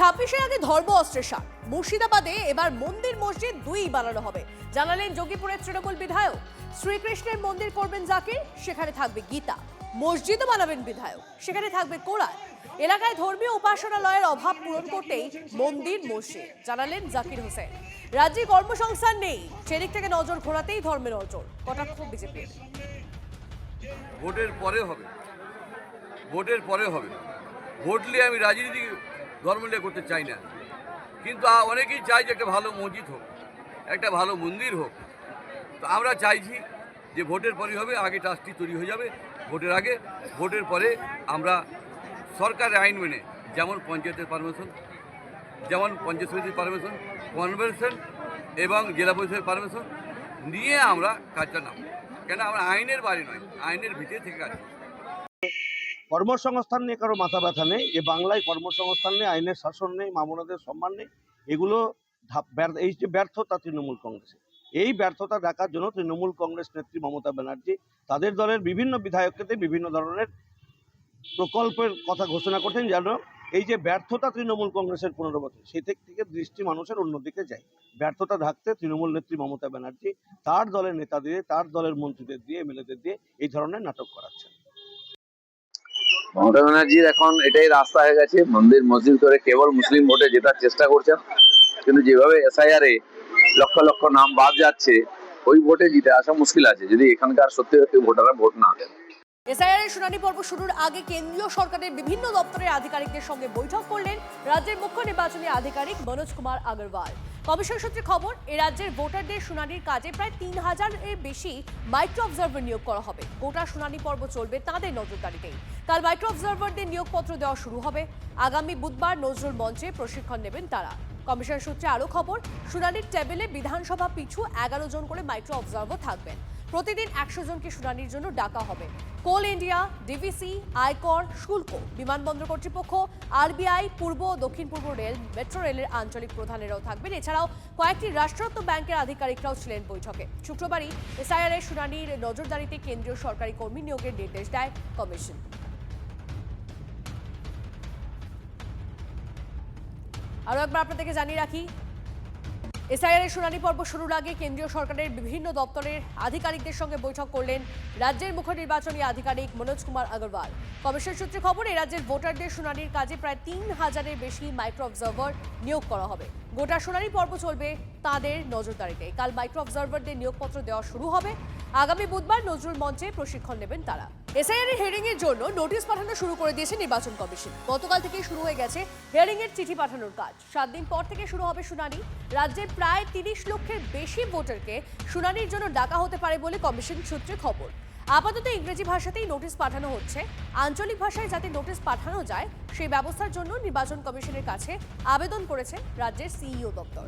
26-এর আগে ধর্ম অস্ত্রের সার। মুর্শিদাবাদে এবার মন্দির মসজিদ দুই বানানো হবে, জানালেন যোগীপুরের তৃণমূল বিধায়ক। শ্রীকৃষ্ণের মন্দির করবেন জাকির, সেখানে থাকবে গীতা। মসজিদও বানাবেন বিধায়ক, সেখানে থাকবে কোরআন। এলাকায় ধর্মীয় উপাসনালয়ের অভাব পূরণ করতেই মন্দির মসজিদ, জানালেন জাকির হোসেন। রাজ্যে কর্মসংস্থান নেই, সেদিক থেকে নজর ঘোরাতেই ধর্মের নজর, কটাক্ষ বিজেপির। ভোটের পরে হবে, ভোটের পরে হবে। ভোট নিয়ে আমি রাজনীতি ধর্ম নিয়ে করতে চাই না, কিন্তু অনেকেই চাই যে একটা ভালো মসজিদ হোক, একটা ভালো মন্দির হোক। তো আমরা চাইছি যে ভোটের পরে হবে, আগে ট্রাস্টি তৈরি হয়ে যাবে ভোটের আগে। ভোটের পরে আমরা সরকারের আইন মেনে, যেমন পঞ্চায়েতের পারমিশন, যেমন পঞ্চায়েত সমিতির পারমিশন, কনভেনশন এবং জেলা পরিষদের পারমিশন নিয়ে আমরা কাজটা নাম, কেন আমরা আইনের বাইরে নয়, আইনের ভিতরে থেকে কাজ করি। কর্মসংস্থান নিয়ে কারো মাথা ব্যথা নেই। এ বাংলায় কর্মসংস্থান নেই, আইনের শাসন নেই, মামলাদের সম্মান নেই। এগুলো এই যে ব্যর্থতা তৃণমূল কংগ্রেসের, এই ব্যর্থতা দেখার জন্য তৃণমূল কংগ্রেস নেত্রী মমতা ব্যানার্জি তাদের দলের বিভিন্ন বিধায়ককে বিভিন্ন ধরনের প্রকল্পের কথা ঘোষণা করতেন, যেন এই যে ব্যর্থতা তৃণমূল কংগ্রেসের 15 বছর, সেই থেকে দৃষ্টি মানুষের অন্যদিকে যায়। ব্যর্থতা ঢাকতে তৃণমূল নেত্রী মমতা ব্যানার্জি তার দলের নেতাদের, তার দলের মন্ত্রীদের দিয়ে, এমএলএদের দিয়ে এই ধরনের নাটক করাচ্ছেন। মমতা ব্যানার্জির এখন এটাই রাস্তা হয়ে গেছে, মন্দির মসজিদ করে কেবল মুসলিম ভোটে জেতার চেষ্টা করছেন। কিন্তু যেভাবে এসআইআর এ লক্ষ লক্ষ নাম বাদ যাচ্ছে, ওই ভোটে জিতে আসা মুশকিল আছে যদি এখানকার সত্যি সত্যি ভোটাররা ভোট না দেন। এসআইআর এর শুনানি পর্ব শুরুর আগে কেন্দ্রীয় সরকারের বিভিন্ন দপ্তরের আধিকারিকদের সঙ্গে বৈঠক করলেন রাজ্যের মুখ্য নির্বাচনী আধিকারিক মনোজ কুমার আগরওয়াল। কমিশন সূত্রে খবর, এ রাজ্যের ভোটারদের শুনানির কাজে প্রায় 3000-এর বেশি মাইক্রো অবজারভার নিয়োগ করা হবে। গোটা শুনানি পর্ব চলবে তাদের নজরদারিতেই। কাল মাইক্রো অবজারভারদের নিয়োগপত্র দেওয়া শুরু হবে। আগামী বুধবার নজরুল মঞ্চে প্রশিক্ষণ নেবেন তারা। কমিশন সূত্রে আরও খবর, শুনানির টেবিলে বিধানসভা পিছু 11 জন করে মাইক্রো অবজারভার থাকবেন। প্রতিদিন 100 জনকে শুনানির জন্য ডাকা হবে। কোল ইন্ডিয়া, ডিভিসি, আয়কর, শুল্ক, বিমানবন্দর কর্তৃপক্ষ, আরবিআই, পূর্ব ও দক্ষিণ পূর্ব রেল, মেট্রো রেলের আঞ্চলিক প্রধানেরাও থাকবেন। এছাড়াও কয়েকটি রাষ্ট্রায়ত্ত ব্যাংকের আধিকারিকরাও ছিলেন বৈঠকে। শুক্রবারই এসআইআর এর শুনানির নজরদারিতে কেন্দ্রীয় সরকারি কর্মী নিয়োগের নির্দেশ দেয় কমিশন। আরও একবার আপনাদেরকে জানিয়ে রাখি, এসআইআর এর শুনানি পর্ব শুরুর আগে কেন্দ্রীয় সরকারের বিভিন্ন দপ্তরের আধিকারিকদের সঙ্গে বৈঠক করলেন রাজ্যের মুখ্য নির্বাচনী আধিকারিক মনোজ কুমার আগরওয়াল। কমিশন সূত্রে খবর, এই রাজ্যের ভোটারদের শুনানির কাজে প্রায় 3000-এর বেশি মাইক্রো অবজারভার নিয়োগ করা হবে। গোটা শুনানি পর্ব চলবে তাদের নজরদারিতে। কাল মাইক্রো অবজারভারদের নিয়োগপত্র দেওয়া শুরু হবে। আগামী বুধবার নজরুল মঞ্চে প্রশিক্ষণ নেবেন তারা। এসআইআর এর হিয়ারিং এর জন্য নোটিশ পাঠানো শুরু করে দিয়েছে নির্বাচন কমিশন। গতকাল থেকে শুরু হয়ে গেছে হিয়ারিং এর চিঠি পাঠানোর কাজ। 7 দিন পর থেকে শুরু হবে শুনানি। রাজ্যে প্রায় 30 লক্ষের বেশি ভোটারকে শুনানির জন্য ডাকা হতে পারে বলে কমিশন সূত্রে খবর। আপাতত ইংরেজি ভাষাতেই নোটিশ পাঠানো হচ্ছে। আঞ্চলিক ভাষায় যাতে নোটিশ পাঠানো যায় সেই ব্যবস্থার জন্য নির্বাচন কমিশনের কাছে আবেদন করেছে রাজ্যের সিইও দপ্তর।